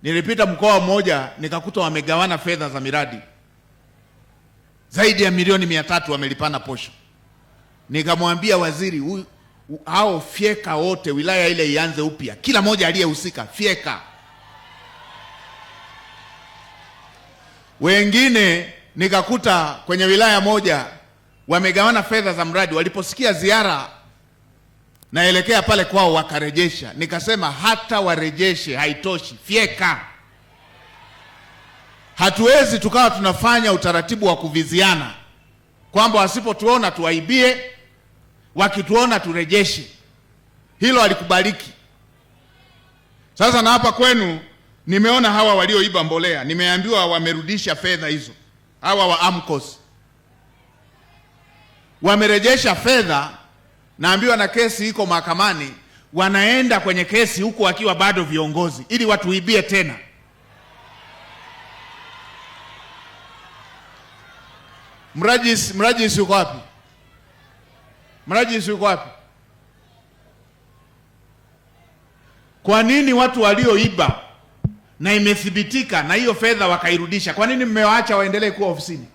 Nilipita mkoa mmoja nikakuta wamegawana fedha za miradi zaidi ya milioni 300 wamelipana posho. Nikamwambia waziri, hao fyeka wote, wilaya ile ianze upya, kila mmoja aliyehusika fyeka. Wengine nikakuta kwenye wilaya moja wamegawana fedha za mradi, waliposikia ziara naelekea pale kwao wakarejesha. Nikasema hata warejeshe haitoshi, fyeka. Hatuwezi tukawa tunafanya utaratibu wa kuviziana kwamba wasipotuona tuwaibie, wakituona turejeshe. Hilo halikubaliki. Sasa na hapa kwenu nimeona hawa walioiba mbolea, nimeambiwa wamerudisha fedha hizo. Hawa wa AMCOS wamerejesha fedha, naambiwa na kesi iko mahakamani, wanaenda kwenye kesi huku wakiwa bado viongozi ili watuibie tena. Mrajisi yuko wapi? Mrajisi yuko wapi? Kwa nini watu walioiba na imethibitika na hiyo fedha wakairudisha, kwa nini mmewaacha waendelee kuwa ofisini?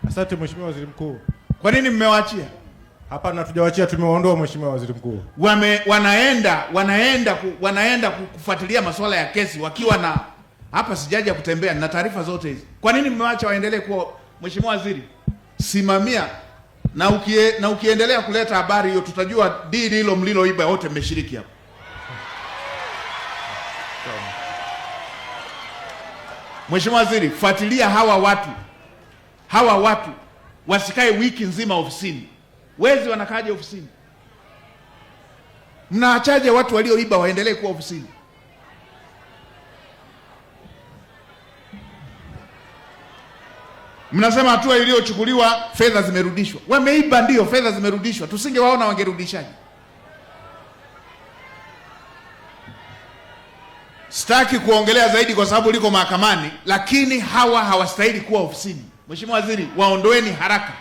Asante Mheshimiwa Waziri Mkuu. Kwa nini mmewaachia? Hapana, hatujawaachia, tumewaondoa Mheshimiwa Waziri Mkuu. Wanaenda kufuatilia masuala ya kesi wakiwa na, hapa sijaja kutembea na taarifa zote hizi. Kwa nini mmewaacha waendelee kuwa? Mheshimiwa Waziri, simamia na ukiendelea kuleta habari hiyo tutajua dili hilo mliloiba wote mmeshiriki hapo. Mheshimiwa Waziri, fuatilia hawa watu wasikae wiki nzima ofisini. Wezi wanakaaje ofisini? Mnaachaje watu walioiba waendelee kuwa ofisini? Mnasema hatua iliyochukuliwa, fedha zimerudishwa. Wameiba ndio, fedha zimerudishwa. Tusingewaona wangerudishaje? Sitaki kuongelea zaidi kwa sababu liko mahakamani, lakini hawa hawastahili kuwa ofisini. Mheshimiwa Waziri, waondoeni haraka.